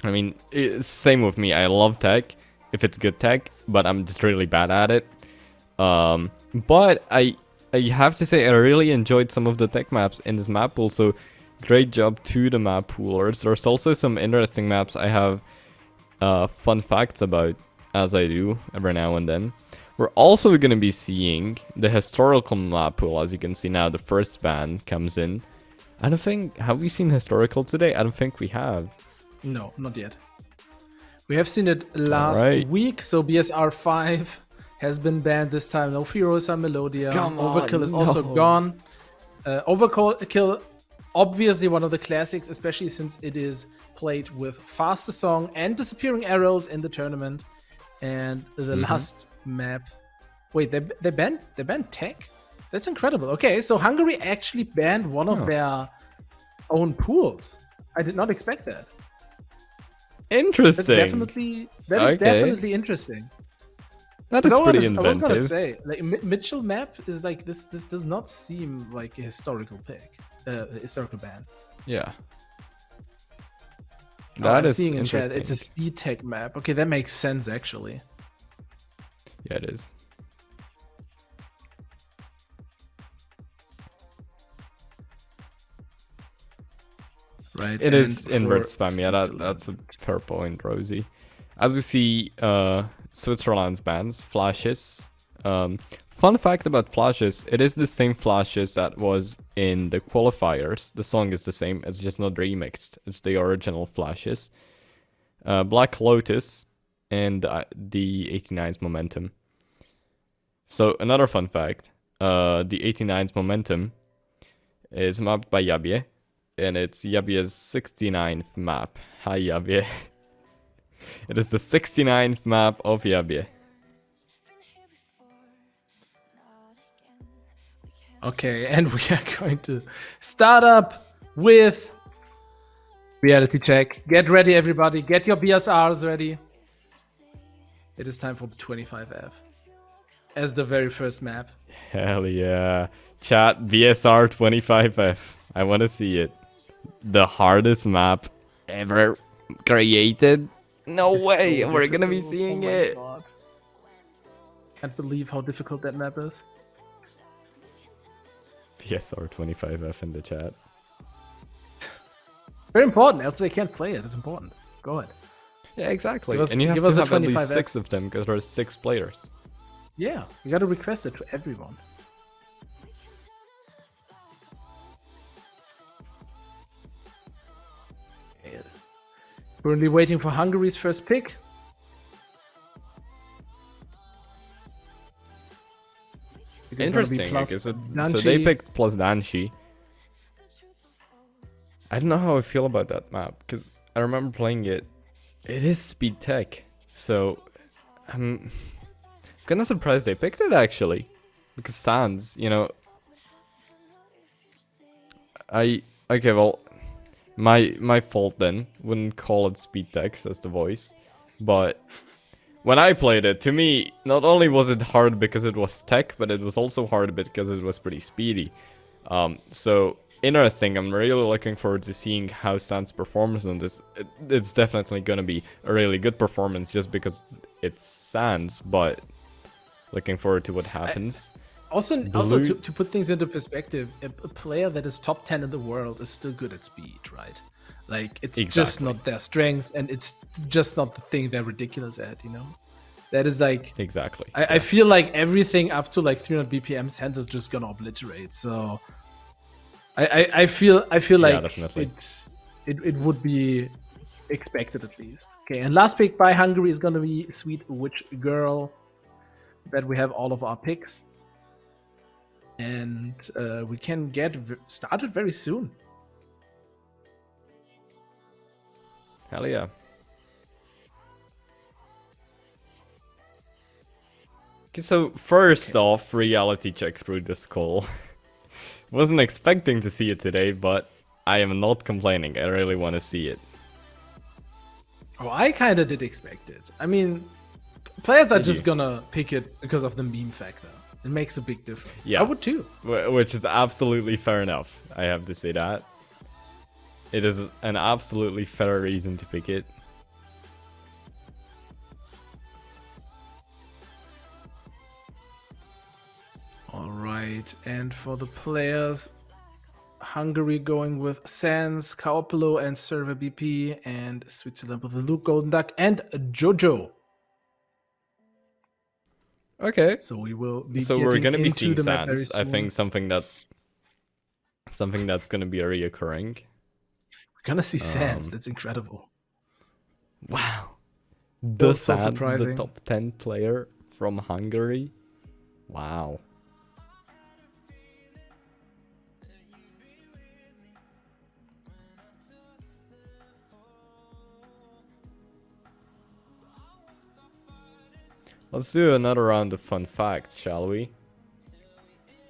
I mean, it's same with me. I love tech if it's good tech, but I'm just really bad at it. But I have to say I really enjoyed some of the tech maps in this map pool. So great job to the map poolers. There's also some interesting maps I have fun facts about, as I do every now and then. We're also going to be seeing the historical map pool. As you can see now, the first band comes in. I don't think... Have we seen historical today? I don't think we have. No, not yet. We have seen it last week, so BSR 5 has been banned this time. No Furiosa Melodia. Overkill is also gone. Overkill, obviously one of the classics, especially since it is played with faster song and disappearing arrows in the tournament. And the last map... Wait, they banned tech? That's incredible. Okay, so Hungary actually banned one of their own pools. I did not expect that. Interesting. That is definitely interesting. That is pretty inventive. I was gonna say, like Mitchell map is like this. This does not seem like a historical pick, historical ban. Yeah. That is seeing in chat. It's a speed tech map. Okay, that makes sense actually. Yeah, it is. Right. It is invert spam. Yeah, that's a fair point, Rosie. As we see, Switzerland's bans flashes. Fun fact about flashes: it is the same flashes that was in the qualifiers. The song is the same. It's just not remixed. It's the original flashes. Black Lotus and the 89's Momentum. So another fun fact: the 89's Momentum is mapped by Yabie. And it's Yabie's 69th map. Hi, Yabie. It is the 69th map of Yabie. Okay, and we are going to start up with reality check. Get ready, everybody. Get your BSRs ready. It is time for 25F as the very first map. Hell yeah. Chat, BSR 25F. I want to see it. The hardest map ever created? No way, so we're gonna be seeing it. God. Can't believe how difficult that map is. PSR 25F in the chat. Very important, else they can't play it. It's important. Go ahead. Yeah, exactly. And you have to have at least 6 of them because there's 6 players. Yeah, you gotta request it to everyone. Currently waiting for Hungary's first pick. Interesting. Okay, so they picked plus Danshi. I don't know how I feel about that map because I remember playing it. It is speed tech, so I'm kind of surprised they picked it actually. Because Sans, you know, okay, well. My fault then. Wouldn't call it speed text as the voice. But when I played it, to me, not only was it hard because it was tech, but it was also hard because it was pretty speedy. So interesting. I'm really looking forward to seeing how Sans performs on this. It's definitely gonna be a really good performance just because it's Sans, but looking forward to what happens. Also to put things into perspective, a player that is top 10 in the world is still good at speed, right? Like, it's just not their strength, and it's just not the thing they're ridiculous at, you know? That is like... Exactly. I feel like everything up to like 300 BPM Sans is just gonna obliterate, so... I feel like it would be expected at least. Okay, and last pick by Hungary is gonna be Sweet Witch Girl. That we have all of our picks. And we can get started very soon. Hell yeah. Okay, so first off, reality check through this call. Wasn't expecting to see it today, but I am not complaining. I really want to see it. Oh, I kind of did expect it. I mean, players are just gonna pick it because of the meme factor. It makes a big difference. Yeah, I would too. Which is absolutely fair enough. I have to say that. it is an absolutely fair reason to pick it. All right, and for the players, Hungary going with Sans, Kaopolo, and Server BP, and Switzerland with Luke Golden Duck and Jojo. Okay. So we will be so we're gonna be into seeing the map very Sans. I soon. think something that's gonna be a reoccurring. We're gonna see Sans. That's incredible. Wow. So Sans, surprising. the top 10 player from Hungary. Wow. Let's do another round of fun facts, shall we?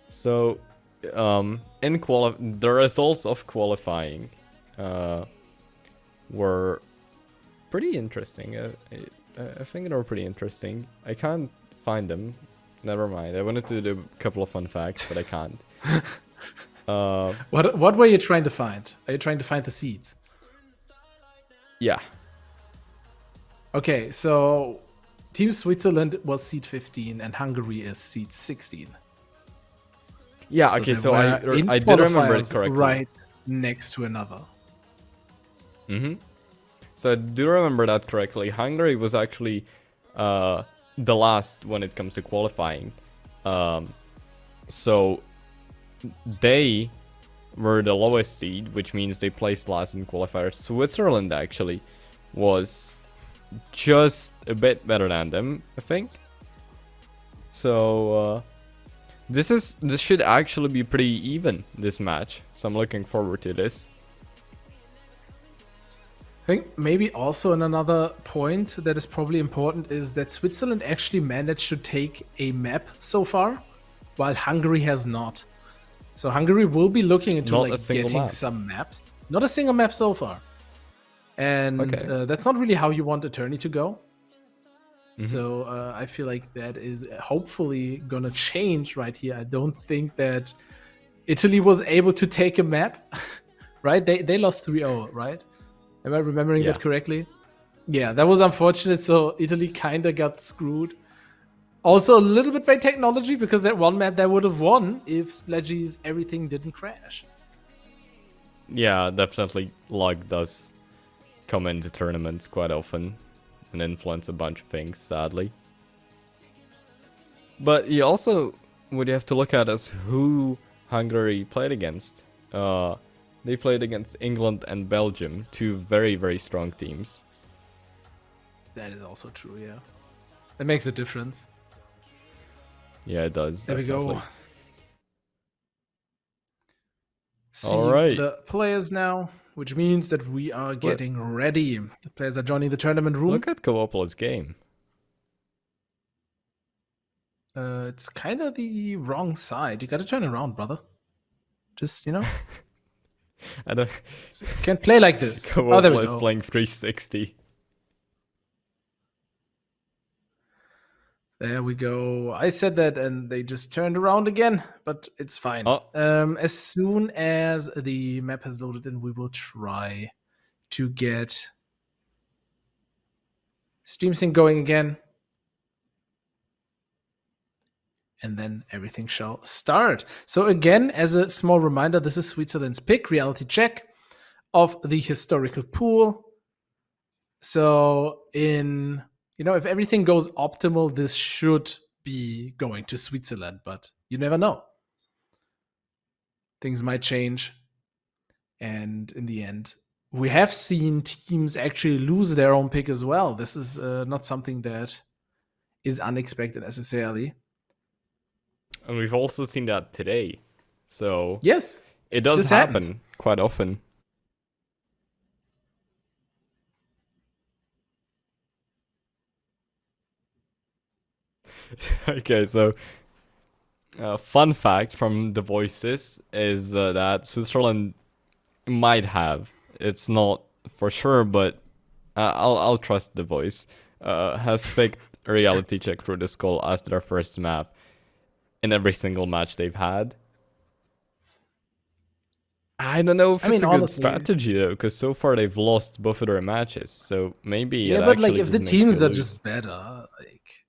So, the results of qualifying were pretty interesting. I think they were pretty interesting. I can't find them. Never mind. I wanted to do a couple of fun facts, but I can't. What were you trying to find? Are you trying to find the seeds? Yeah. Okay, so Team Switzerland was seed 15 and Hungary is seed 16. Yeah, okay, so I did remember it correctly. Right next to another. Mm-hmm. So I do remember that correctly. Hungary was actually the last when it comes to qualifying. So they were the lowest seed, which means they placed last in qualifiers. Switzerland actually was just a bit better than them, I think. So this should actually be pretty even, this match. So I'm looking forward to this. I think maybe also another point that is probably important is that Switzerland actually managed to take a map so far, while Hungary has not. So Hungary will be looking into getting some maps. Not a single map so far. And that's not really how you want a tourney to go. Mm-hmm. So I feel like that is hopefully gonna change right here. I don't think that Italy was able to take a map, right? They lost 3-0, right? Am I remembering that correctly? Yeah, that was unfortunate. So Italy kind of got screwed. Also a little bit by technology, because that one map that would have won if Spledgy's everything didn't crash. Yeah, definitely luck does come into tournaments quite often and influence a bunch of things, sadly. But you also would have to look at is who Hungary played against. They played against England and Belgium, two very, very strong teams. That is also true, yeah. That makes a difference. Yeah, it does. There definitely. We go. See the players now, which means that we are getting ready. The players are joining the tournament room. Look at Kaopolo's game. It's kind of the wrong side. You gotta turn around, brother. Just, you know. I don't. Can't play like this. Kaopolo is playing 360. There we go. I said that and they just turned around again, but it's fine. As soon as the map has loaded in, we will try to get Stream Sync going again. And then everything shall start. So again, as a small reminder, this is Switzerland's pick, reality check of the historical pool. So if everything goes optimal, this should be going to Switzerland, but you never know. Things might change. And in the end, we have seen teams actually lose their own pick as well. This is not something that is unexpected necessarily. And we've also seen that today. So yes, it does happen quite often. Okay, so fun fact from the voices is that Switzerland might have, it's not for sure, but I'll trust the voice, has picked a reality check through the skull as their first map in every single match they've had. I don't know if it's a good honestly, strategy though, because so far they've lost both of their matches. So maybe yeah, it but like actually if the just makes teams you are lose. just better, like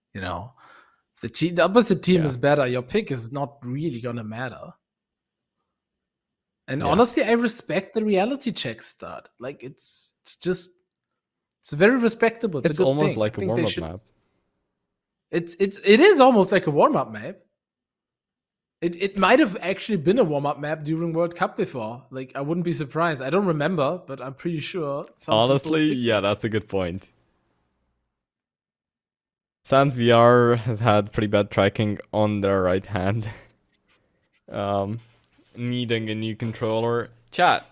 if the opposite team is better, your pick is not really gonna matter. And honestly, I respect the reality check start. Like it's very respectable. It's a good almost thing. like a warm-up map. It is almost like a warm-up map. It might have actually been a warm-up map during World Cup before. Like I wouldn't be surprised. I don't remember, but I'm pretty sure Honestly, yeah, that's a good point. Sans VR has had pretty bad tracking on their right hand. Needing a new controller. Chat,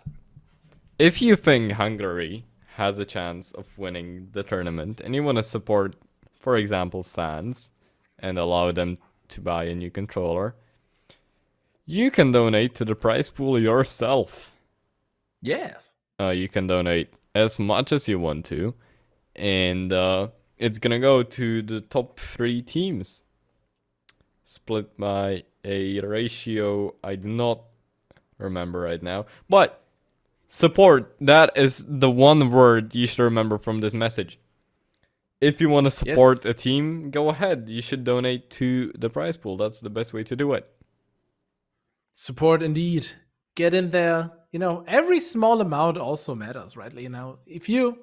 if you think Hungary has a chance of winning the tournament and you want to support, for example, Sans and allow them to buy a new controller, you can donate to the prize pool yourself. Yes. You can donate as much as you want to, and it's gonna go to the top 3 teams, split by a ratio I do not remember right now. But support, that is the one word you should remember from this message. If you want to support a team, go ahead. You should donate to the prize pool. That's the best way to do it. Support indeed. Get in there. Every small amount also matters, right? If you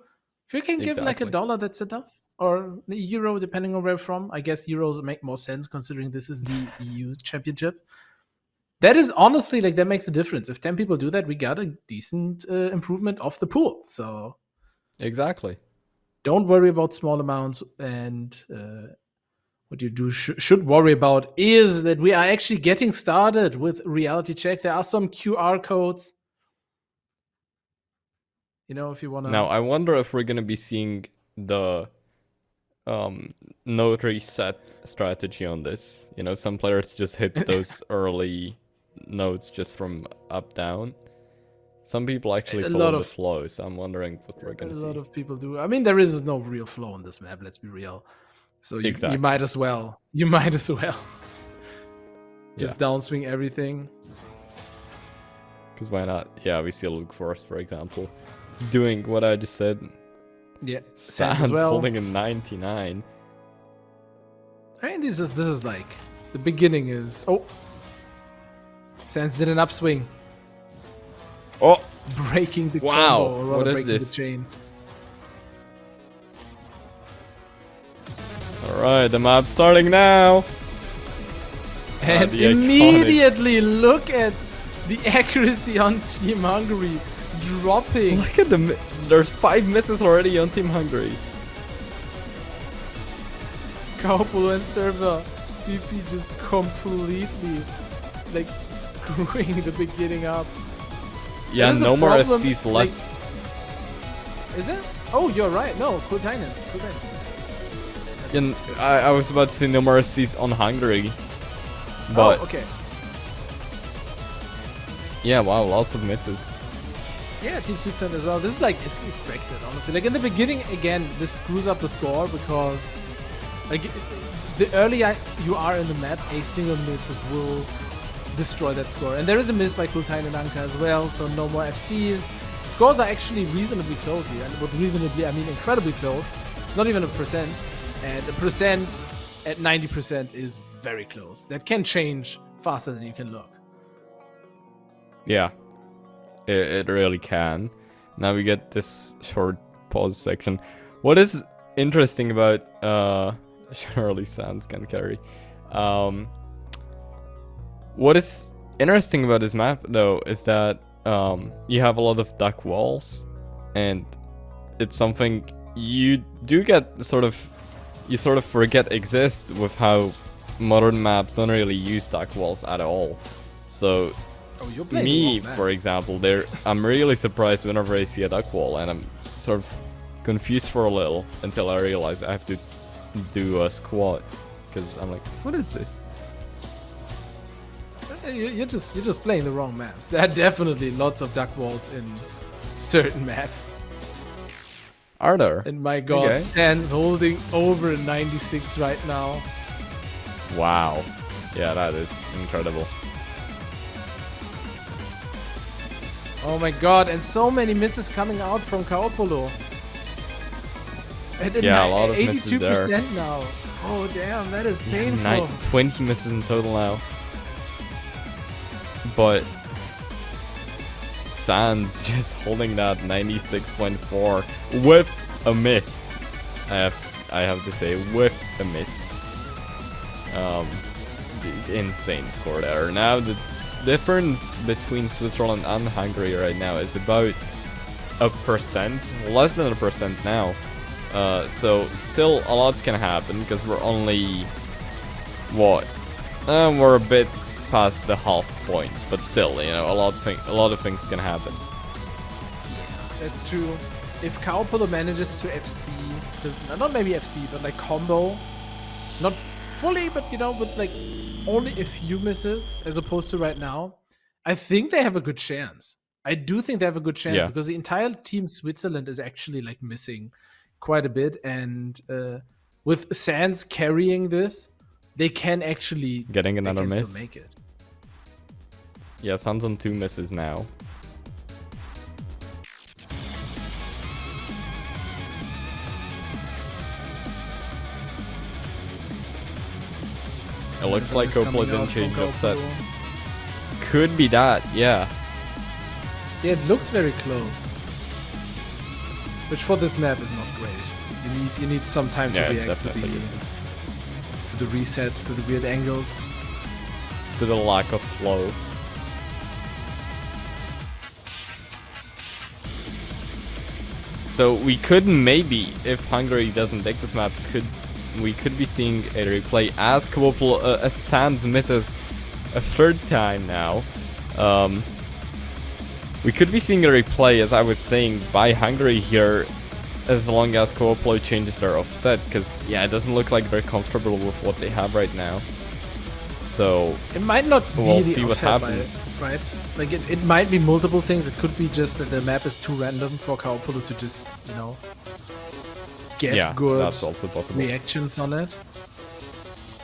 can give like $1, that's enough. Or euro, depending on where from. I guess euros make more sense considering this is the EU championship. That is honestly that makes a difference. If 10 people do that, we got a decent improvement of the pool. So exactly. Don't worry about small amounts, and what you should worry about is that we are actually getting started with reality check. There are some QR codes. If you want to. Now, I wonder if we're going to be seeing the node reset strategy on this. Some players just hit those early nodes just from up down. Some people actually follow the flow, so I'm wondering what we're going to see. A lot of people do. I mean, there is no real flow on this map, let's be real. So you might as well. Just downswing everything. Because why not? Yeah, we see Luke Force, for example, doing what I just said. Yeah, Sans as well. Holding a 99. I mean, this is like the beginning is. Oh, Sans did an upswing. Oh, breaking the combo, or rather breaking the chain. Alright, the map's starting now. And immediately look at the accuracy on Team Hungary dropping. Look at there's 5 misses already on Team Hungary. Kaupo and server BP just completely screwing the beginning up. Yeah, no more FCs left. Is it? Oh, you're right. No, Kultainen. I was about to say no more FCs on Hungary. But okay. Yeah, wow, lots of misses. Yeah, Team Switzerland as well. This is expected, honestly. In the beginning, again, this screws up the score because the earlier you are in the map, a single miss will destroy that score. And there is a miss by Kultainen and Anka as well, so no more FCs. Scores are actually reasonably close here, and with reasonably, I mean incredibly close. It's not even a percent, and a percent at 90% is very close. That can change faster than you can look. Yeah, it really can. Now we get this short pause section. What is interesting about Surely Sans can carry. What is interesting about this map though is that you have a lot of duck walls, and it's something you do get you sort of forget exist with how modern maps don't really use duck walls at all. So me, for example, I'm really surprised whenever I see a duck wall, and I'm sort of confused for a little until I realize I have to do a squat, because I'm like, what is this? You're just playing the wrong maps. There are definitely lots of duck walls in certain maps. Are there? And my god, okay. Sans holding over 96 right now. Wow. Yeah, that is incredible. Oh my god, and so many misses coming out from Kaopolo. Yeah, a lot of misses there. 82% now. Oh damn, that is painful. Yeah, 20 misses in total now. But Sans just holding that 96.4 with a miss. I have to say, with a miss. Insane score there. Now the difference between Switzerland and Hungary right now is about 1%, less than 1% now. So still a lot can happen because we're only we're a bit past the half point, but still, you know, a lot of things can happen. That's true. If Kaopolo manages to FC, not maybe FC, but like combo, not fully, but you know, with like only a few misses as opposed to right now, I think they have a good chance. I do think they have a good chance because the entire team Switzerland is actually like missing quite a bit, and with Sans carrying this, they can actually getting another miss. Still make it. Yeah, Sans on 2 misses now. It looks like Coppola didn't change offset. Could be that, yeah. Yeah, it looks very close. Which for this map is not great. You need some time to react to the resets, to the weird angles. To the lack of flow. So we could maybe, if Hungary doesn't take this map, we could be seeing a replay as as Sans misses a third time now. We could be seeing a replay, as I was saying, by Hungary here, as long as Cooplo changes their offset, because yeah, it doesn't look like they're comfortable with what they have right now. So it might not be we'll see what happens. Right? Like it might be multiple things. It could be just that the map is too random for Kaopolo to just, you know, get good that's also possible. reactions on it.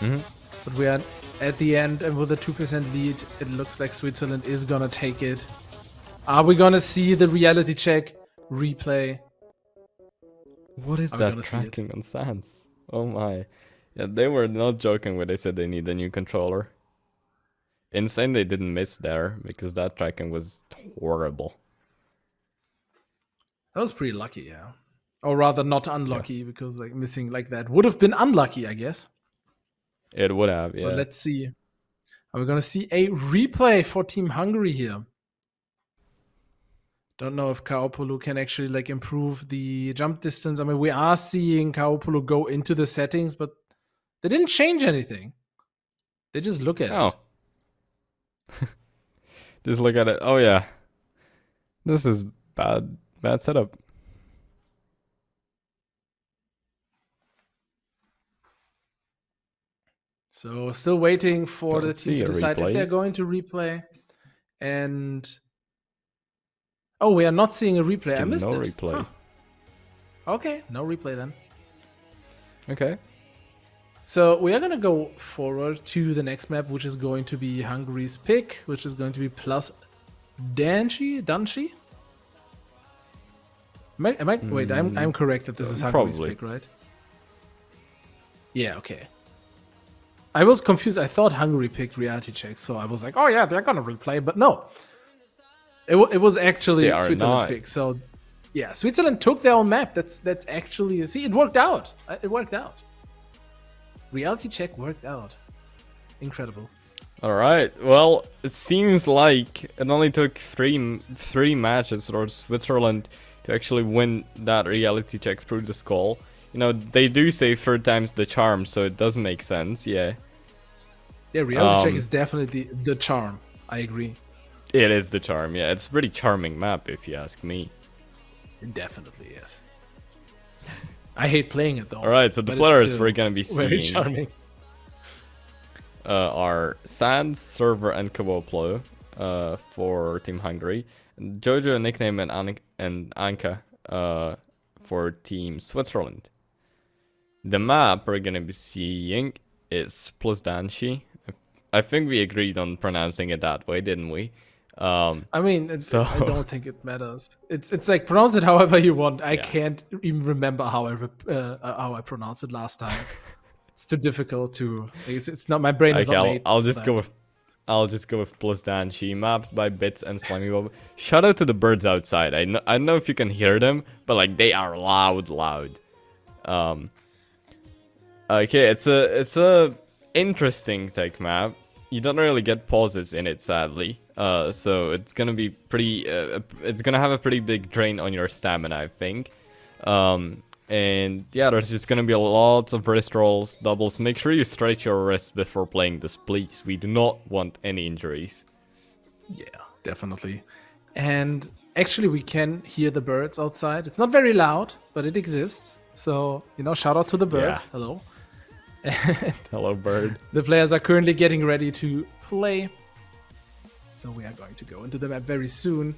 But we are at the end, and with a 2% lead, it looks like Switzerland is gonna take it. Are we gonna see the reality check replay? What is that tracking on Sans? Oh my. Yeah, they were not joking when they said they need a new controller. Insane they didn't miss there, because that tracking was horrible. That was pretty lucky, yeah. Or rather not unlucky, because like missing like that would have been unlucky, I guess. It would have, yeah. But let's see. Are we gonna see a replay for Team Hungary here? Don't know if Kaopolo can actually like improve the jump distance. I mean, we are seeing Kaopolo go into the settings, but they didn't change anything. They just look at it. Just look at it. Oh yeah. This is bad setup. So still waiting for the team to decide if they're going to replay. And oh, we are not seeing a replay. I missed it. No replay. Huh. Okay, no replay then. Okay. So we are going to go forward to the next map, which is going to be Hungary's pick, which is going to be plus Danchi? Wait, I'm correct that this is Hungary's pick, right? Yeah, okay. I was confused. I thought Hungary picked reality check, so I was like, oh yeah, they're gonna replay, but no. It was actually Switzerland's pick. So yeah, Switzerland took their own map. That's actually, see, it worked out. It worked out. Reality check worked out. Incredible. All right. Well, it seems like it only took three matches for Switzerland to actually win that reality check through the skull. You know, they do say third time's the charm, so it does make sense, yeah. Yeah, reality check is definitely the charm. I agree. It is the charm, yeah. It's a pretty charming map, if you ask me. It definitely is. I hate playing it, though. Alright, so the players we're gonna be seeing very charming. Are Sans, Server, and Kawoplo for Team Hungary. And Jojo, Nickname, and Anka for Team Switzerland. The map we're gonna be seeing is Plus Danshi. I think we agreed on pronouncing it that way, didn't we? I mean, So I don't think it matters. It's like pronounce it however you want. I can't even remember how I pronounced it last time. It's too difficult to. It's not my brain is not made. I'll just go with plus Dan Chi, mapped by Bits and Slimy Bob. Shout out to the birds outside. I don't know if you can hear them, but like they are loud. Okay, it's a interesting tech map. You don't really get pauses in it, sadly. So it's gonna be pretty. It's gonna have a pretty big drain on your stamina, I think. And yeah, there's just gonna be lots of wrist rolls, doubles. Make sure you stretch your wrists before playing this, please. We do not want any injuries. Yeah, definitely. And actually, we can hear the birds outside. It's not very loud, but it exists. So, you know, shout out to the bird. Yeah. Hello. Hello, bird. The players are currently getting ready to play. So we are going to go into the map very soon.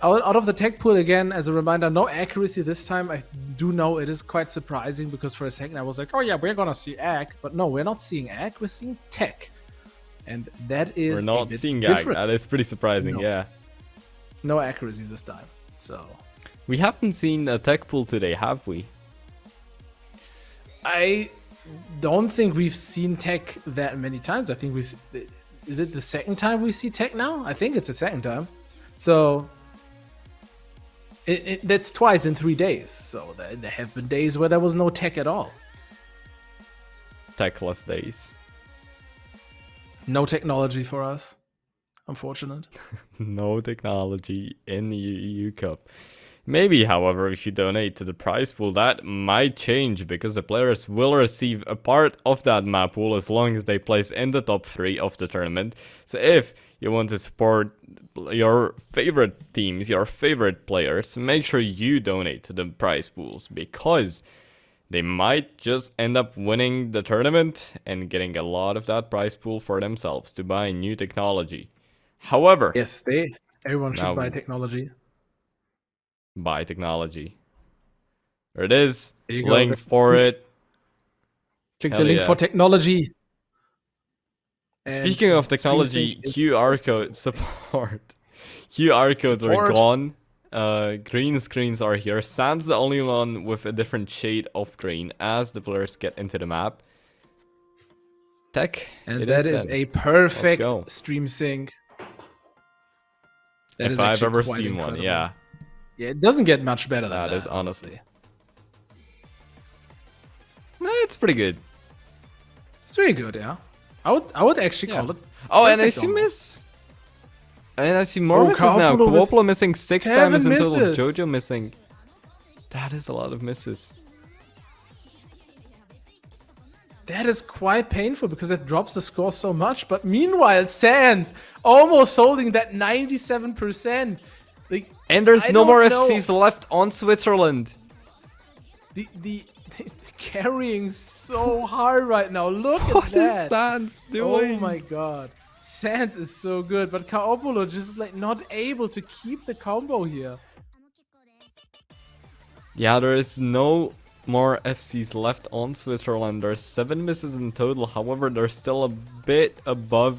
Out of the tech pool again, as a reminder, no accuracy this time. I do know it is quite surprising because for a second I was like, oh yeah, we're gonna see Ag. But no, we're not seeing Ag, we're seeing tech. And that is We're not seeing Ag. That is pretty surprising, yeah. No accuracy this time. So we haven't seen a tech pool today, have we? I don't think we've seen tech that many times. I think is it the second time we see tech now? I think it's the second time. So that's twice in 3 days. So there have been days where there was no tech at all. Techless days. No technology for us. Unfortunate. No technology in the EU Cup. Maybe, however, if you donate to the prize pool, that might change because the players will receive a part of that map pool as long as they place in the top 3 of the tournament. So if you want to support your favorite teams, your favorite players, make sure you donate to the prize pools because they might just end up winning the tournament and getting a lot of that prize pool for themselves to buy new technology. However, yes, everyone should buy technology. Buy technology. There it is. Link for it. Click the link for technology. Speaking of technology, QR code support. QR codes are gone. Green screens are here. Sans the only one with a different shade of green as the players get into the map. Tech. And that is a perfect stream sync. That if I've ever seen one, yeah. Yeah, it doesn't get much better than that. That is honestly. No, it's pretty good. It's really good, yeah. I would actually call it. Oh, and I see miss. And I see more misses now. Kuopolo missing 6 times in total. Jojo missing. That is a lot of misses. That is quite painful because it drops the score so much. But meanwhile, Sans almost holding that 97%. Like, and there's no more FCs left on Switzerland. The carrying so hard right now. Look at that. What is Sans doing? Oh my god. Sans is so good, but Kaopolo just like not able to keep the combo here. Yeah, there is no more FCs left on Switzerland. There's 7 misses in total. However, they're still a bit above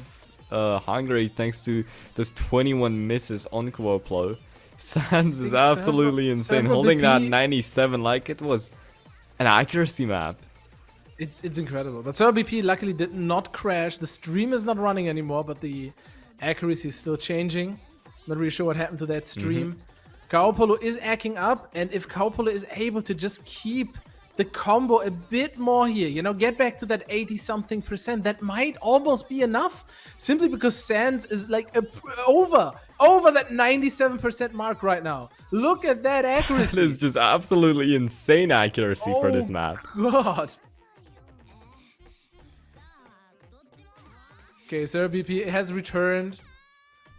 Hungary thanks to those 21 misses on Kuopolo. Sans is absolutely insane, holding that 97 like it was an accuracy map. It's incredible. But Server BP luckily did not crash. The stream is not running anymore, but the accuracy is still changing. Not really sure what happened to that stream. Kaopolo is acting up, and if Kaopolo is able to just keep the combo a bit more here, you know, get back to that 80-something%, that might almost be enough. Simply because Sans is like over that 97% mark right now. Look at that accuracy. That is just absolutely insane accuracy for this map. God. Okay, Server BP has returned.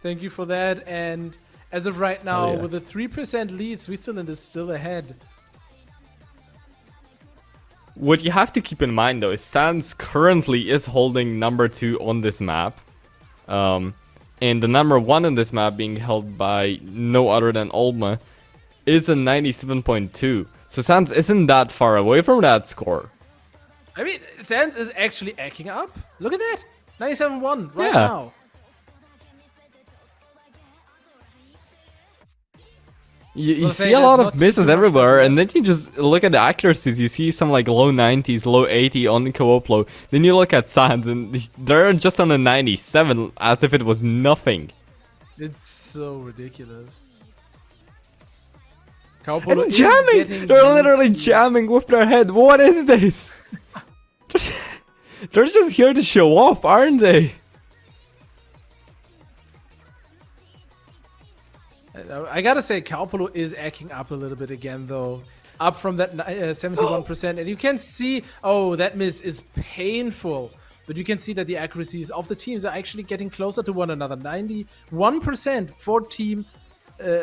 Thank you for that. And as of right now, with a 3% lead, Switzerland is still ahead. What you have to keep in mind, though, is Sans currently is holding number 2 on this map. And the number 1 on this map being held by no other than Olma is a 97.2. So Sans isn't that far away from that score. I mean, Sans is actually acting up. Look at that. 97.1 right now. You see a lot of misses everywhere, and then you just look at the accuracies. You see some like low 90s, low 80 on the co-op. Then you look at Sans, and they're just on a 97, as if it was nothing. It's so ridiculous. And jamming! They're literally jamming with their head. What is this? They're just here to show off, aren't they? I gotta say, Kaupolo is acting up a little bit again, though. Up from that 71%. And you can see, oh, that miss is painful. But you can see that the accuracies of the teams are actually getting closer to one another. 91% for Team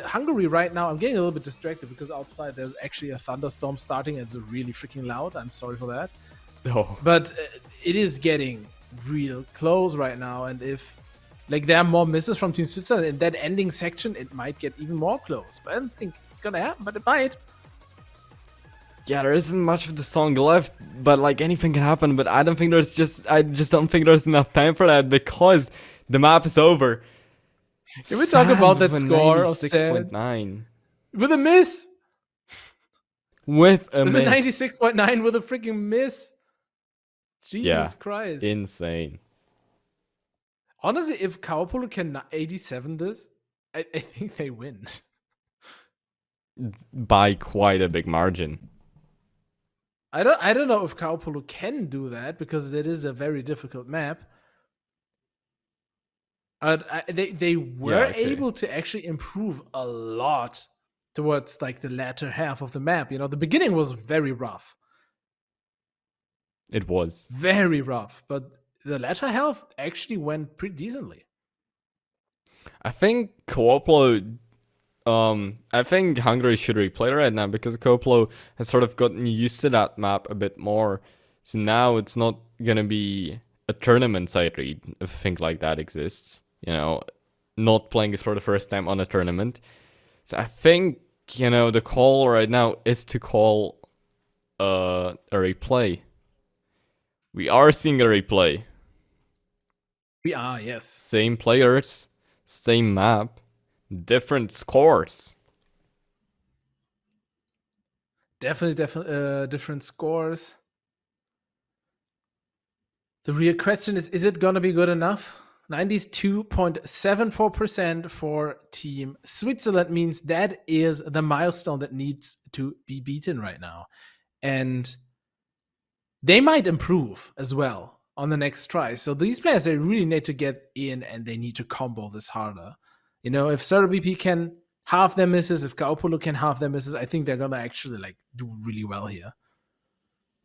Hungary right now. I'm getting a little bit distracted because outside there's actually a thunderstorm starting. It's really freaking loud. I'm sorry for that. No. But it is getting real close right now. And if like there are more misses from Team Switzerland in that ending section, it might get even more close. But I don't think it's gonna happen, but it might. Yeah, there isn't much of the song left, but like anything can happen. But I just don't think there's enough time for that because the map is over. Can we talk about that score of 6.9 with a miss? With a miss. 96.9 with a freaking miss. Jesus Christ. Insane. Honestly, if Kaupolo can 87 this, I think they win. By quite a big margin. I don't know if Kaupolo can do that because it is a very difficult map. They were able to actually improve a lot towards like the latter half of the map. You know, the beginning was very rough. It was very rough, but the latter half actually went pretty decently. I think Kaupolo, I think Hungary should replay right now because Kaupolo has sort of gotten used to that map a bit more. So now it's not gonna be a tournament side read if a thing like that exists. You know, not playing it for the first time on a tournament. So I think, you know, the call right now is to call a replay. We are seeing a replay. We are, yes. Same players, same map, different scores. Definitely different scores. The real question is it gonna be good enough? 92.74% for Team Switzerland means that is the milestone that needs to be beaten right now. And they might improve as well on the next try. So these players, they really need to get in and they need to combo this harder. You know, if SerBP can halve their misses, if Kaupolo can halve their misses, I think they're gonna actually like do really well here.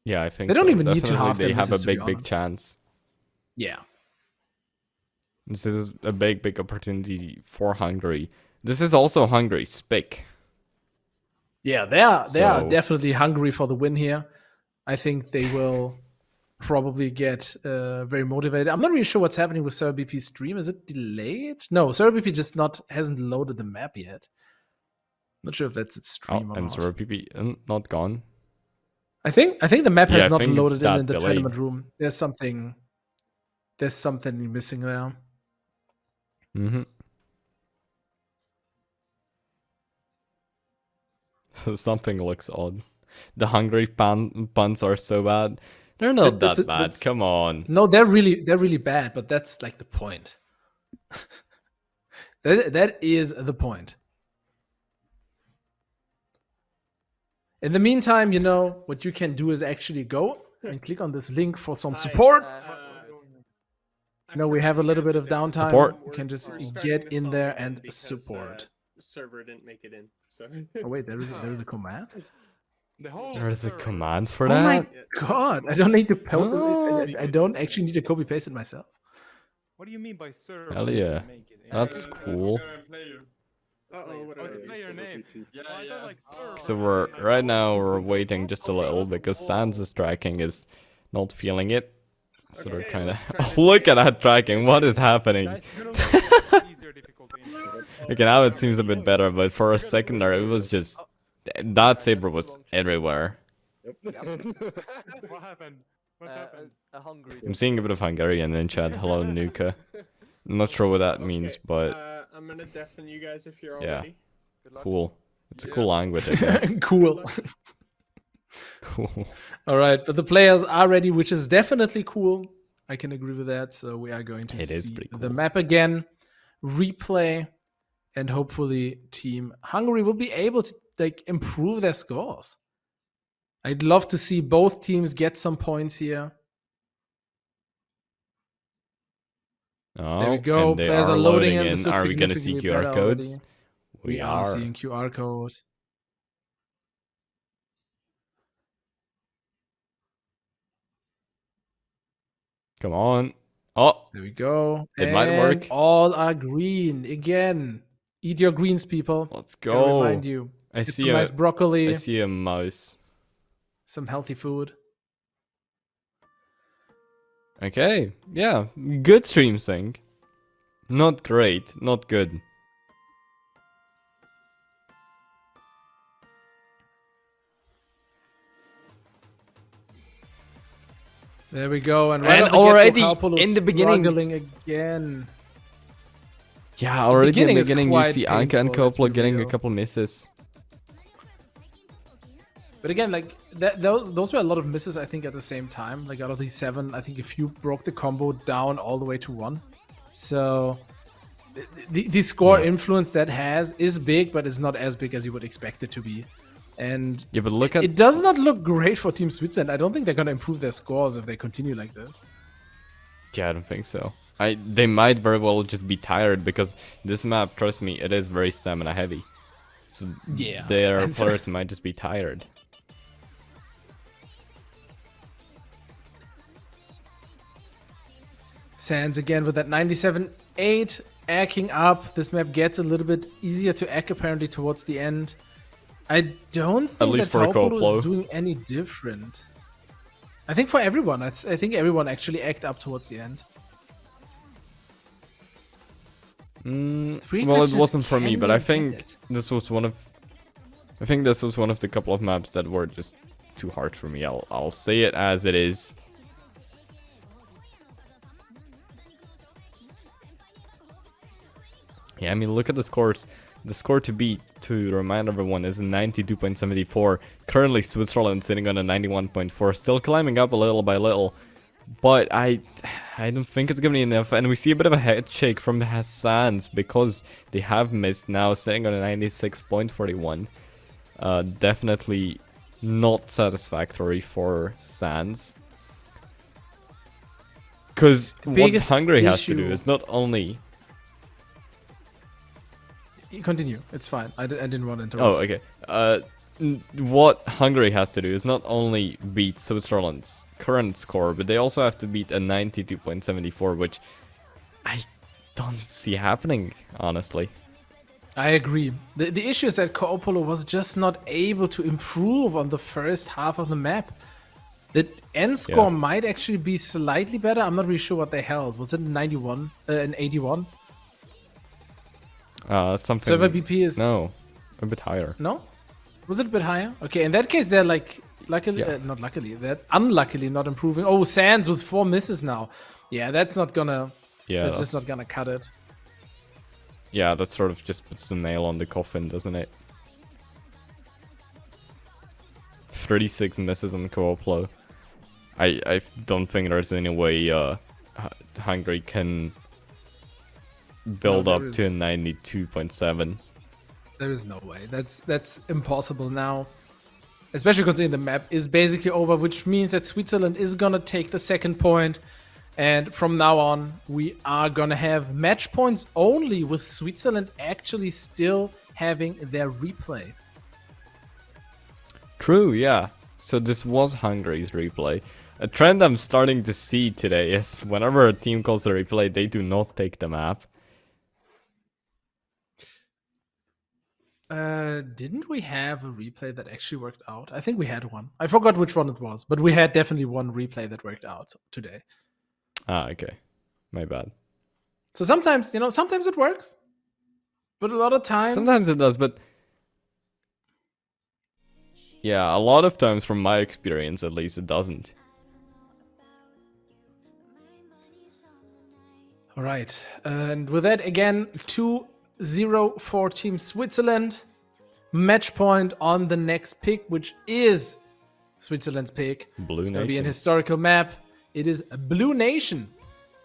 Yeah, I think they don't even need to halve their misses. They have a big chance. Yeah. This is a big opportunity for Hungary. This is also Hungary's pick. Yeah, they are definitely hungry for the win here. I think they will probably get very motivated. I'm not really sure what's happening with SerBP's stream. Is it delayed? No, SerBP just hasn't loaded the map yet. Not sure if that's its stream or and not. SerBP not gone. I think the map has not loaded in the delayed. tournament room. There's something missing there. Mm-hmm. Something looks odd. The Hungary puns are so bad. They're not that bad. Come on. No, they're really bad, but that's like the point. that is the point. In the meantime, you know, what you can do is actually go and click on this link for some support. You know, we have a little bit of downtime. Support. You can just get in there and support. Server didn't make it in. So. Oh wait, there is a command. There is a command for that. Oh my god! I don't need to. I don't actually need to copy paste it myself. What do you mean by server? Hell yeah, that's cool. Player name. So we're waiting just a little because Sans' tracking is not feeling it. So they're trying to look at that tracking. What is happening? Okay, now it seems a bit better, but for a second there, it was just that saber was everywhere. What happened? What happened? I'm seeing a bit of Hungarian in chat. Hello, Nuka. I'm not sure what that means, but I'm gonna deafen you guys if you're all ready. Cool. It's a cool language, I guess. Cool. Cool. All right, but the players are ready, which is definitely cool. I can agree with that. So we are going to It is see pretty the cool. map again, replay, and hopefully Team Hungary will be able to like improve their scores. I'd love to see both teams get some points here. Oh, There we go. and they Players are are loading loading in. in. This looks Are we going to see significantly QR better codes? already. We are are. seeing QR code. Come on. Oh, There we go. It might And work. all are green again. Eat your greens, people. let's Gotta go. remind you. I Get see some nice broccoli, I see a mouse. some healthy food. Okay, yeah, good stream sync. Not great, not good. There we go. And And off the already get-go, Karpolo in the beginning- struggling again. Yeah, already in beginning the is beginning you quite see Anka and painful, let's Kopla be getting a real. couple misses. But again, like those were a lot of misses, I think, at the same time. Like out of these 7, I think a few broke the combo down all the way to 1. So the score influence that has is big, but it's not as big as you would expect it to be. And Yeah, but look at it does not look great for Team Switzerland. I don't think they're going to improve their scores if they continue like this. Yeah, I don't think so. They might very well just be tired because this map, trust me, it is very stamina heavy. So Yeah. their players might just be tired. Sands again with that 97-8 acking up. This map gets a little bit easier to ack apparently towards the end. I don't think least that for Kaupolo Koplo. is doing any different. I think for everyone, I think everyone actually act up towards the end. Three Well, it questions, wasn't for me, can but they I get think it? this was one of. I think this was one of the couple of maps that were just too hard for me. I'll say it as it is. Yeah, I mean, look at the scores. The score to beat, to remind everyone, is 92.74. Currently, Switzerland sitting on a 91.4, still climbing up a little by little. But I don't think it's gonna be enough, and we see a bit of a head shake from the Hassans because they have missed now, sitting on a 96.41. Definitely not satisfactory for Sands. Because what biggest Hungary has to do issue- is not only... You continue. It's fine. I didn't want to interrupt. Oh, okay. What Hungary has to do is not only beat Switzerland's current score, but they also have to beat a 92.74, which I don't see happening, honestly. I agree. The issue is that Kaupolo was just not able to improve on the first half of the map. The end score Yeah. might actually be slightly better. I'm not really sure what they held. Was it 91? An 81? Something... Server BP is... No, a bit higher. No? Was it a bit higher? Okay, in that case, they're like... Luckily, Yeah. not luckily. They're unluckily not improving. Oh, Sands with 4 misses now. Yeah, that's not gonna... Yeah, that's just not gonna cut it. Yeah, that sort of just puts the nail on the coffin, doesn't it? 36 misses on Kooplo. I don't think there's any way Hungary can build No, up there to a is- 92.7. There is no way. That's impossible now. Especially considering the map is basically over, which means that Switzerland is gonna take the second point. And from now on, we are gonna have match points only, with Switzerland actually still having their replay. True, yeah. So this was Hungary's replay. A trend I'm starting to see today is whenever a team calls a replay, they do not take the map. Didn't we have a replay that actually worked out? I think we had one. I forgot which one it was, but we had definitely one replay that worked out today. Ah, okay. My bad. So sometimes, sometimes it works, but a lot of times, Sometimes it does, but... Yeah, a lot of times from my experience at least, it doesn't. All right, and with that, again, 2-0 for Team Switzerland. match point on the next pick, which is Switzerland's pick. Blue It's going to be an Nation. historical map. It is a Blue Nation.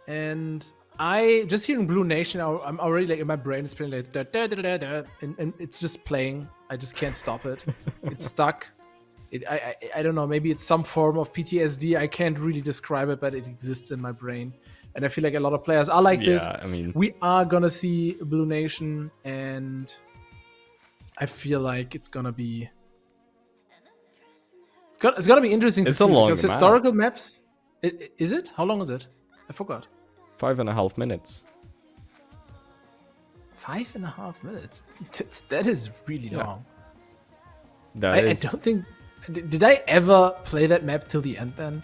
And I just hearing Blue Nation, I'm already like in my brain is playing like da, da, da, da, da, and it's just playing. I just can't stop it. It's stuck. I don't know. Maybe it's some form of PTSD. I can't really describe it, but it exists in my brain. And I feel like a lot of players are like this. I mean, We are gonna see Blue Nation, and I feel like it's gonna be. It's gonna be interesting to It's a see long because map. historical maps. Is it? How long is it? I forgot. 5.5 minutes. 5.5 minutes. That is really Yeah. long. That I is don't think. Did I ever play that map till the end then?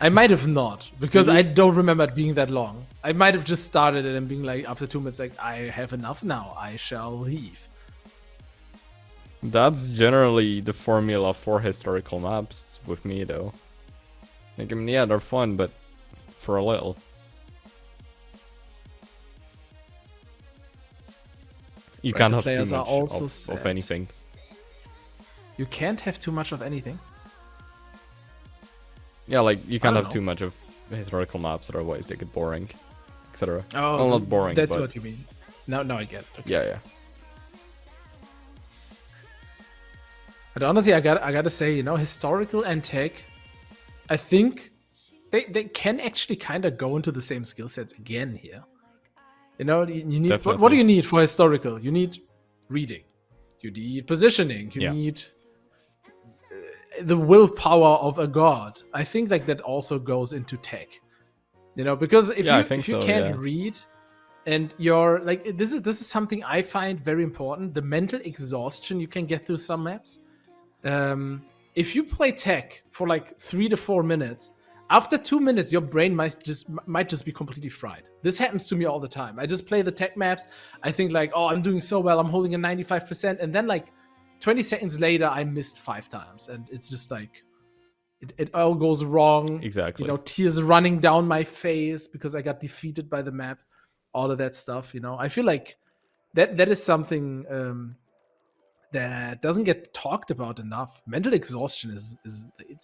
I might have not, because I don't remember it being that long. I might have just started it and being like, after 2 minutes, like, I have enough now. I shall leave. That's generally the formula for historical maps with me, though. Like, I mean, yeah, they're fun, but for a little. You Right, can't the have too players are much also of sad. anything. You can't have too much of anything. Yeah, like, you can't don't have know. too much of historical maps, otherwise they get boring, etc. Oh, well, not boring, That's but what you mean. Now I get it. Okay. yeah. But honestly, I gotta say, you know, historical and tech, I think they can actually kind of go into the same skill sets again here. You know, you need what do Definitely. you need for historical? You need reading, you need positioning, you Yeah. need the willpower of a god. I think like that also goes into tech. You know, because if Yeah, I you think if you so, can't yeah. read and you're like this is something I find very important, the mental exhaustion you can get through some maps. If you play tech for like 3 to 4 minutes, after 2 minutes, your brain might just be completely fried. This happens to me all the time. I just play the tech maps. I think like, oh, I'm doing so well. I'm holding a 95%, and then like 20 seconds later, I missed 5 times, and it's just like it all goes wrong. Exactly. You know, tears running down my face because I got defeated by the map. All of that stuff. You know, I feel like that is something. That doesn't get talked about enough. Mental exhaustion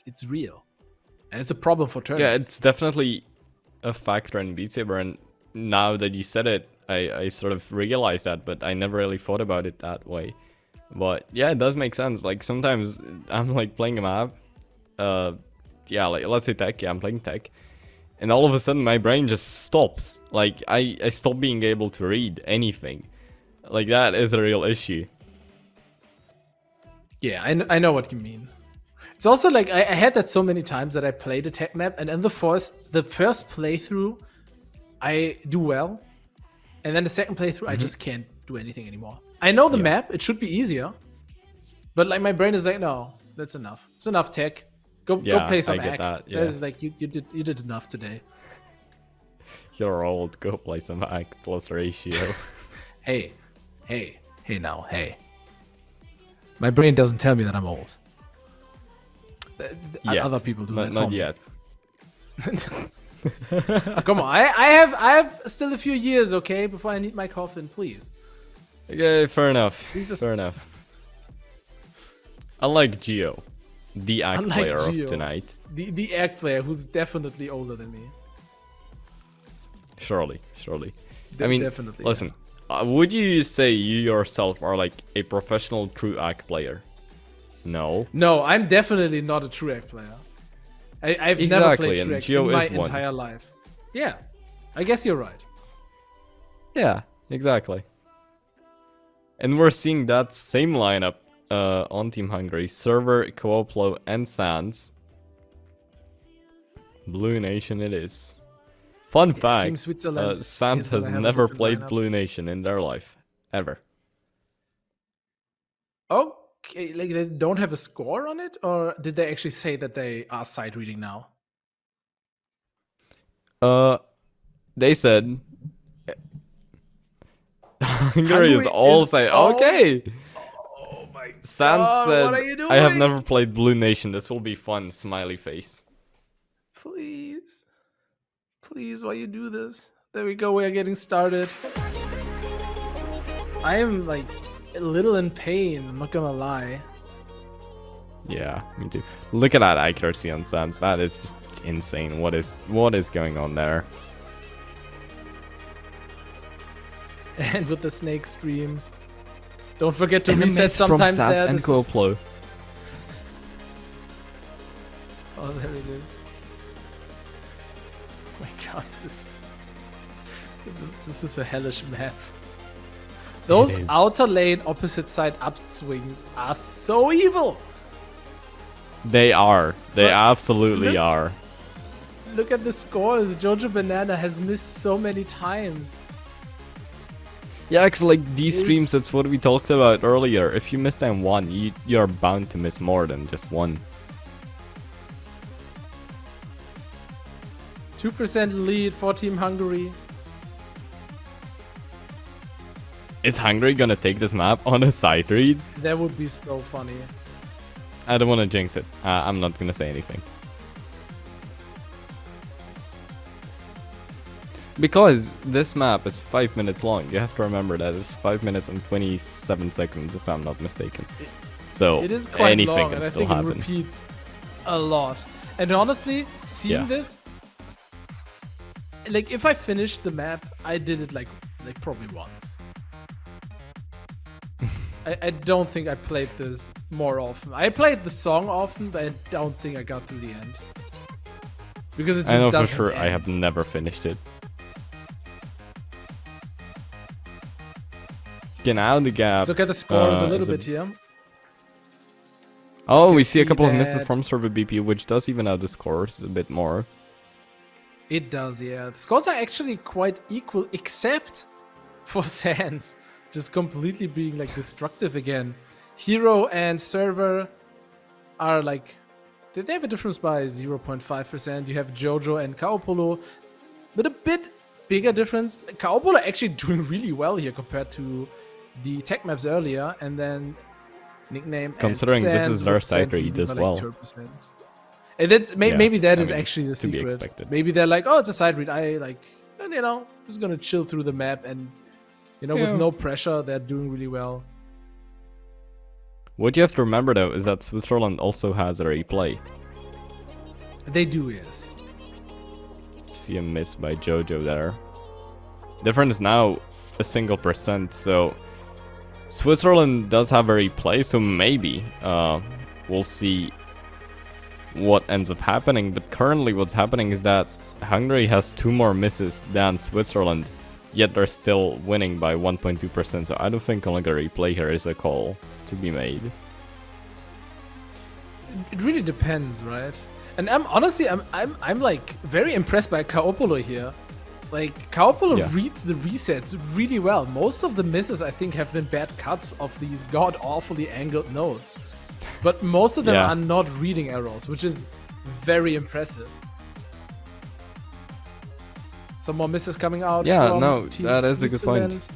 it's real, and it's a problem for Yeah, tournaments. it's definitely a factor in Beat Saber, and now that you said it, I sort of realized that, but I never really thought about it that way. But yeah, it does make sense. Like, sometimes I'm like playing a map, yeah, like let's say tech, yeah, I'm playing tech, and all of a sudden my brain just stops. Like, I stop being able to read anything. Like, that is a real issue. Yeah, I know what you mean. It's also like I had that so many times that I played a tech map, and in the first playthrough, I do well, and then the second playthrough, I just can't do anything anymore. I know the map; it should be easier, but like my brain is like, no, that's enough. It's enough tech. Go play some I get ACK. that, yeah. It's like you did enough today. You're old, go play some ACK plus ratio. Hey now, hey. My brain doesn't tell me that I'm old. Yet. Other people do that for Not me. yet. Come on, I have still a few years, okay, before I need my coffin, please. Okay, fair enough. Please just- Fair enough. Unlike Geo, the ACK Unlike player Gio. of tonight. The egg player who's definitely older than me. Surely. I mean, Definitely, listen. Would you say you yourself are like a professional true ACK player? No. No, I'm definitely not a true egg player. I've never Exactly, played and true egg Gio in my is one. entire life. Yeah, I guess you're right. Yeah, exactly. And we're seeing that same lineup on Team Hungary. Server, Cooplo, and Sans. Blue Nation it is. Fun fact, Team Switzerland Sans is gonna has have a never different played lineup. Blue Nation in their life. Ever. Okay, like they don't have a score on it, or did they actually say that they are side reading now? They said Hungary is Hungary all is say all- okay. Oh my Sans said, what are you I have doing? never played Blue Nation. This will be fun. Smiley face. Please, why you do this? There we go. We are getting started. I am like, a little in pain, I'm not gonna lie. Yeah, me too. Look at that accuracy on Sans. That is just insane. What is going on there? And with the snake streams. Don't forget to And a reset miss from sometimes Sans there. and This is- Koplo. Oh, there it is. Oh my god, this is a hellish map. Those outer lane opposite side upswings are so evil. They are. They But absolutely look- are. Look at the scores. Jojo Banana has missed so many times. Yeah, because like these Is- streams, that's what we talked about earlier. If you miss them one, you're bound to miss more than just one. 2% lead for Team Hungary. Is Hungary gonna take this map on a side read? That would be so funny. I don't want to jinx it. I'm not gonna say anything. Because this map is 5 minutes long. You have to remember that it's 5 minutes and 27 seconds, if I'm not mistaken. So It is quite anything long, can and I still think it happen. repeats a lot. And honestly, seeing Yeah. this, like if I finished the map, I did it like probably once. I don't think I played this more often. I played the song often, but I don't think I got to the end. Because it just I know for doesn't sure I end. have never finished it. Okay, now the gap. Let's look at the scores a is little bit here. Oh, we can see a see couple of misses that- from Server BP, which does even out the scores a bit more. It does, yeah. The scores are actually quite equal, except for Sans just completely being like destructive again. Hero and Server are like, they have a difference by 0.5%. You have Jojo and Kaopolo, but a bit bigger difference. Kaopolo actually doing really well here compared to the tech maps earlier, and then Nickname Considering and this Sans is their with side Sans read leading as by, like, well. 12%. And that's Yeah, maybe that I is mean, actually the to be secret. expected. Maybe they're like, oh, it's a side read. I like, and, you know, just gonna chill through the map, and you know, with Yeah. no pressure, they're doing really well. What you have to remember though is that Switzerland also has a replay. They do, yes. See a miss by Jojo there. Difference now a single %, so Switzerland does have a replay, so maybe we'll see what ends up happening. But currently what's happening is that Hungary has 2 more misses than Switzerland, yet they're still winning by 1.2%, so I don't think only a replay here is a call to be made. It really depends, right? And I'm honestly, I'm like very impressed by Kaopolo here. Like Kaopolo Yeah. reads the resets really well. Most of the misses, I think, have been bad cuts of these god awfully angled nodes, but most of them Yeah. are not reading errors, which is very impressive. Some more misses coming out. Yeah, from no, Team that is a good point. Switzerland.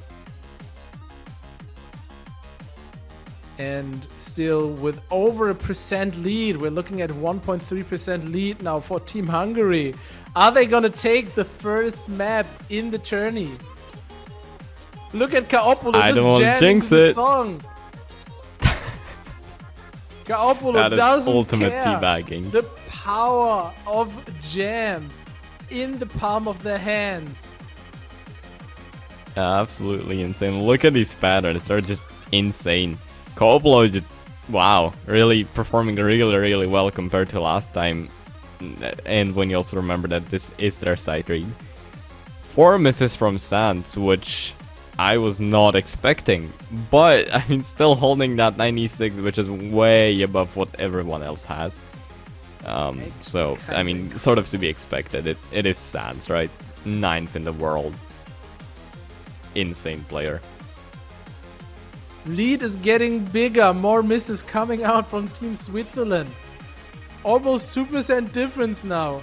And still with over a % lead, we're looking at 1.3% lead now for Team Hungary. Are they gonna take the first map in the tourney? Look at Kaopolo I just don't wanna jamming jinx to the it. song. Kaopolo That is doesn't ultimate care. teabagging. The power of jam in the palm of their hands. Absolutely insane. Look at these patterns, they're just insane. Koplo just, wow, really performing really well compared to last time. And when you also remember that this is their side read. 4 misses from Sans, which I was not expecting. But, I mean, still holding that 96, which is way above what everyone else has. So, I mean, sort of to be expected. It is Sans, right? 9th in the world. Insane player. Lead is getting bigger. More misses coming out from Team Switzerland. Almost 2% difference now.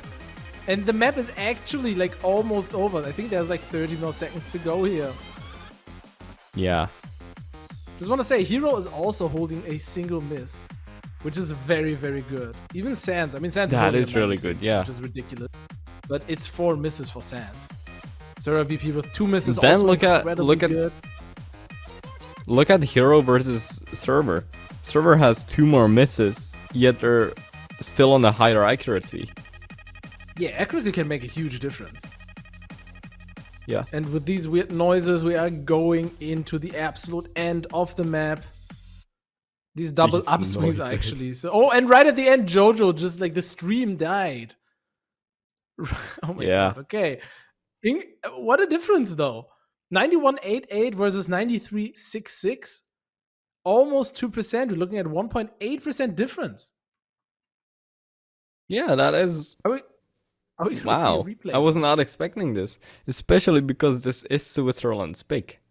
And the map is actually like almost over. I think there's like 30 more seconds to go here. Yeah. Just want to say, Hero is also holding a single miss, which is very good. Even Sans. I mean, Sans That holding is a really 96, good, yeah. which is ridiculous. But it's 4 misses for Sans. Zero BP with 2 misses. Then also look at incredibly good. Look at Hero versus Server. Server has 2 more misses, yet they're still on a higher accuracy. Yeah, accuracy can make a huge difference. Yeah. And with these weird noises, we are going into the absolute end of the map. These double These upswings noises. are actually so. Oh, and right at the end, Jojo just like the stream died. Oh my god. Okay. What a difference though. 91.88 versus 93.66. Almost 2%. We're looking at 1.8% difference. Yeah, that is... Are we gonna see a Wow. replay? I was not expecting this. Especially because this is Switzerland's pick.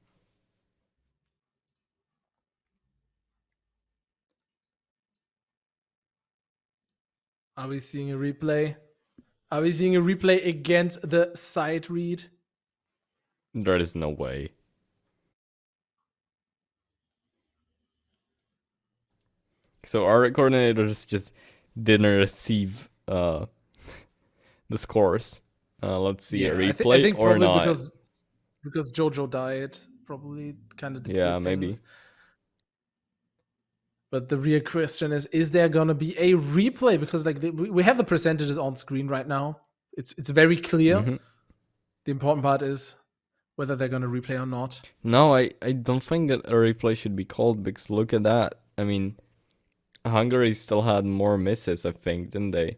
Are we seeing a replay? Are we seeing a replay against the side read? There is no way. So our coordinators just didn't receive the scores. Let's see a replay I think or probably not. because Jojo died, probably kind of. Yeah, maybe. But the real question is there gonna be a replay? Because like we have the percentages on screen right now. It's very clear. Mm-hmm. The important part is whether they're gonna replay or not. No, I don't think that a replay should be called because look at that. I mean, Hungary still had more misses, I think, didn't they?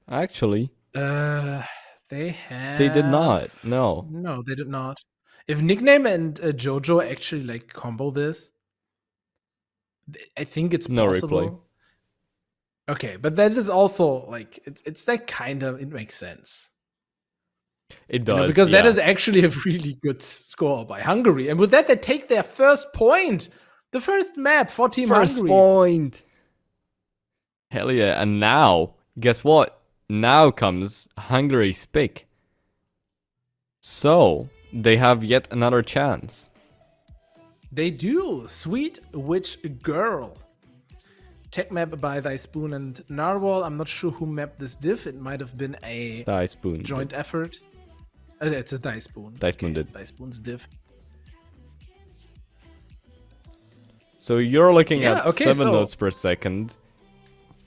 Actually. They have. They did not. No. No, they did not. If Nickname and Jojo actually like combo this, I think it's No possible. replay. Okay, but that is also like it's like kind of it makes sense. It does, You know, because that yeah. is actually a really good score by Hungary, and with that they take their first point, the first map for Team First Hungary. point. Hell yeah! And now, guess what? Now comes Hungary's pick. So they have yet another chance. They do. Sweet Witch Girl. Tech map by Thy Spoon and Narwhal. I'm not sure who mapped this diff. It might have been a Die Spoon. joint effort. It's a Thy Spoon. Thy Spoon did. Thy Spoon's diff. So you're looking Yeah, at okay, 7 so- notes per second,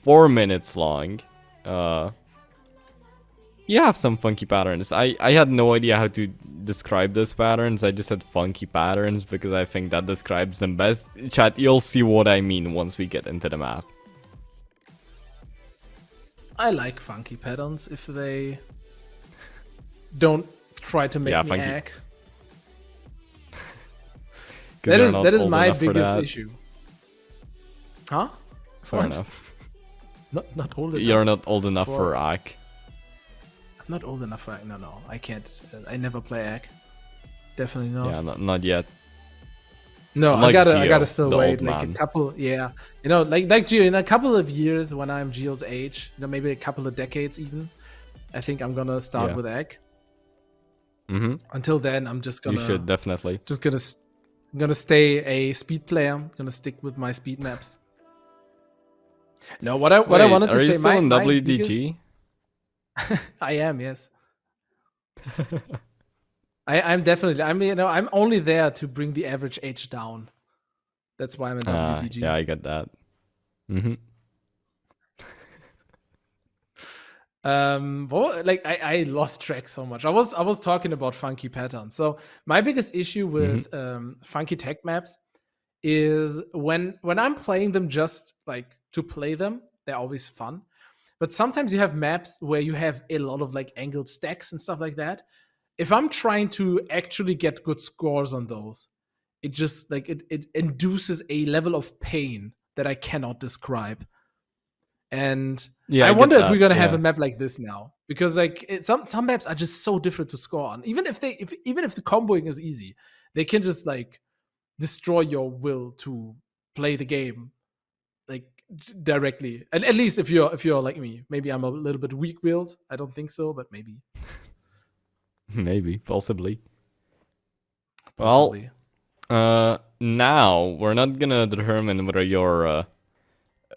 4 minutes long. You have some funky patterns. I had no idea how to describe those patterns. I just said funky patterns because I think that describes them best. Chat, you'll see what I mean once we get into the map. I like funky patterns if they don't try to make Yeah, me funky. act. 'Cause That you're is not that is old my enough for biggest that. issue. Huh? Fair What? enough. Not old enough. You're not old enough for- for AK. I'm not old enough for no, I can't. I never play act. Definitely not. Yeah, not yet. No, Like I Gio, gotta still the wait old like man. a couple. Yeah, you know, like Gio, in a couple of years when I'm Gio's age, you know, maybe a couple of decades even. I think I'm gonna start Yeah. with egg. Mm-hmm. Until then, I'm just You gonna should definitely. I'm gonna stay a speed player. I'm gonna stick with my speed maps. No, what I wanted to are say. you still in my WDG? I am, yes. I'm definitely. I mean, you know, I'm only there to bring the average age down. That's why I'm in WDG. Yeah, I get that. Mm-hmm. Well, like I lost track so much. I was talking about funky patterns. So my biggest issue with funky tech maps is when I'm playing them just like to play them, they're always fun. But sometimes you have maps where you have a lot of like angled stacks and stuff like that. If I'm trying to actually get good scores on those, it just like it induces a level of pain that I cannot describe. And Yeah, I get wonder if that, we're gonna have yeah. a map like this now, because like some maps are just so different to score on. Even if the comboing is easy, they can just like destroy your will to play the game like directly. And at least if you're like me, maybe I'm a little bit weak-willed. I don't think so, but maybe. Maybe, possibly. Possibly. Well, now we're not gonna determine whether you're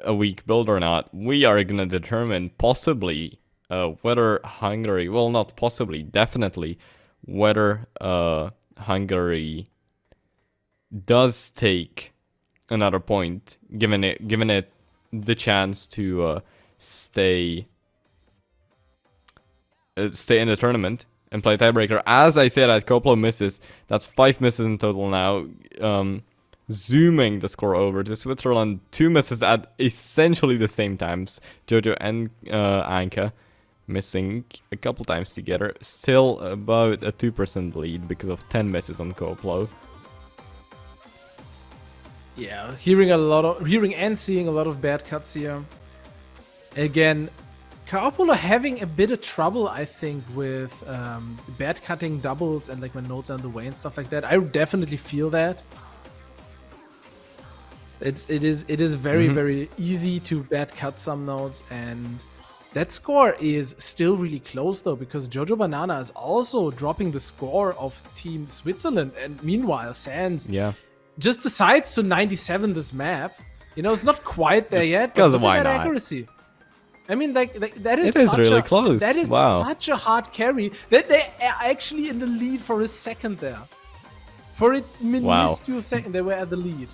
a weak build or not. We are gonna determine possibly whether Hungary, well, not possibly, definitely, whether Hungary does take another point, given it the chance to stay in the tournament and play tiebreaker. As I said, as Koplo misses, that's 5 misses in total now. Zooming the score over to Switzerland, 2 misses at essentially the same times. Jojo and Anka missing a couple times together. Still about a 2% lead because of 10 misses on Koplo. Yeah, hearing and seeing a lot of bad cuts here. Again, Kaopolo having a bit of trouble, I think, with bad cutting doubles and like when notes are on the way and stuff like that. I definitely feel that. It is very very easy to bad cut some notes, and that score is still really close though, because Jojo Banana is also dropping the score of Team Switzerland, and meanwhile Sans just decides to 97 this map. You know, it's not quite there yet, but look at that accuracy. I mean, like that is really close. That is such a hard carry that they are actually in the lead for a second there. For a minuscule second, they were at the lead.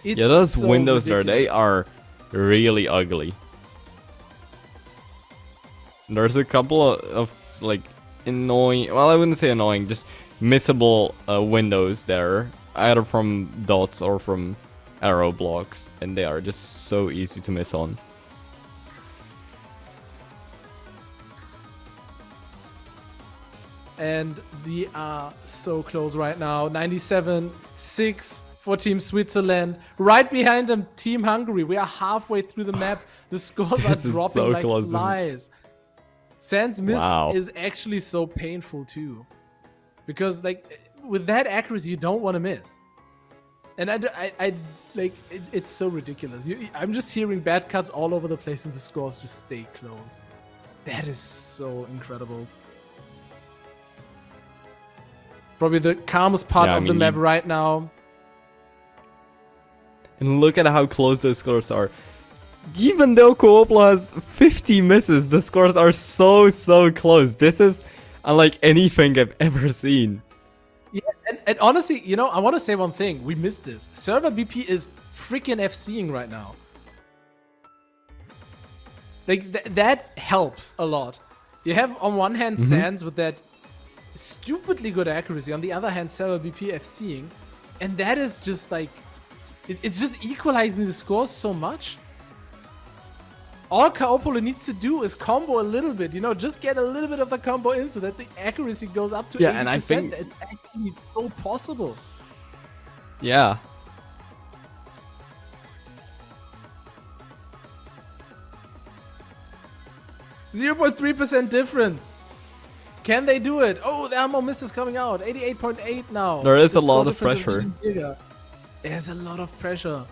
It's those so windows ridiculous. there, they are really ugly. There's a couple of like annoying, well, I wouldn't say annoying, just missable windows there, either from dots or from arrow blocks, and they are just so easy to miss on. And we are so close right now. 97-6 for Team Switzerland. Right behind them, Team Hungary. We are halfway through the map. The scores are dropping so like close. flies. Sans miss is actually so painful too, because like with that accuracy, you don't want to miss. And I like it's so ridiculous. I'm just hearing bad cuts all over the place, and the scores just stay close. That is so incredible. Probably the calmest part of the map right now. And look at how close those scores are. Even though Koopla has 50 misses, the scores are so close. This is unlike anything I've ever seen. Yeah, and honestly, you know, I want to say one thing. We missed this. Server BP is freaking FCing right now. Like, that helps a lot. You have, on one hand, Sans with that stupidly good accuracy. On the other hand, Server BP FCing. And that is just like... It's just equalizing the scores so much. All Kaopolo needs to do is combo a little bit, you know, just get a little bit of the combo in so that the accuracy goes up to 80%. And I think it's actually so possible. Yeah. .3% difference. Can they do it? Oh, there are more misses coming out. 88.8 now. There is a lot of pressure. There's a lot of pressure.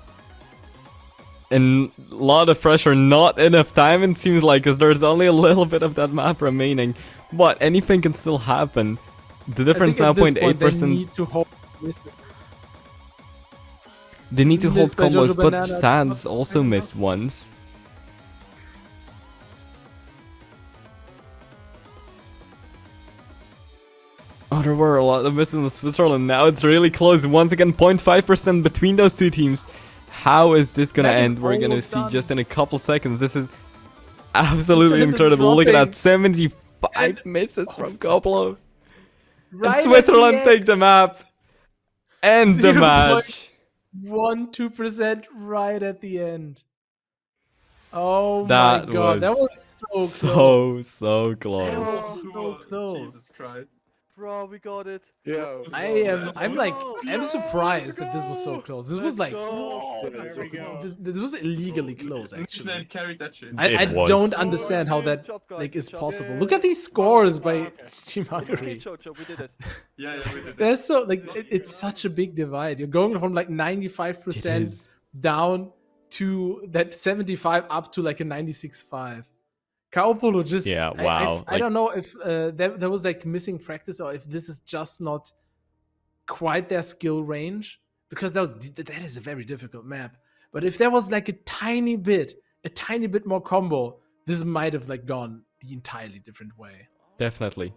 And a lot of pressure, not enough time, it seems like, because there's only a little bit of that map remaining. But anything can still happen. The difference now, 0.8%. They need to hold misses. They need to hold combos, but Sans also missed once. Oh, there were a lot of misses in Switzerland. Now it's really close. Once again, 0.5% between those two teams. How is this gonna end? We're gonna see just in a couple seconds. This is absolutely incredible. Look at that, 75 misses from Koplo. And Switzerland take the map. End the match. 1-2% right at the end. Oh my god, that was so close. So close. That was so close. Jesus Christ. Bro, we got it. Yeah. I'm surprised that this was so close. This was like, There we go. this was illegally close actually. Michelin carried that shit. I was. don't understand how that like is possible. Look at these scores by Team Okay, Hungary. Chocho, we did it. Yeah, we did it. There's so like it's such a big divide. You're going from like 95% down to that 75 up to like a 96.5. Kaopolo just I don't know if there was like missing practice or if this is just not quite their skill range, because that is a very difficult map. But if there was like a tiny bit more combo, this might have like gone the entirely different way. Definitely.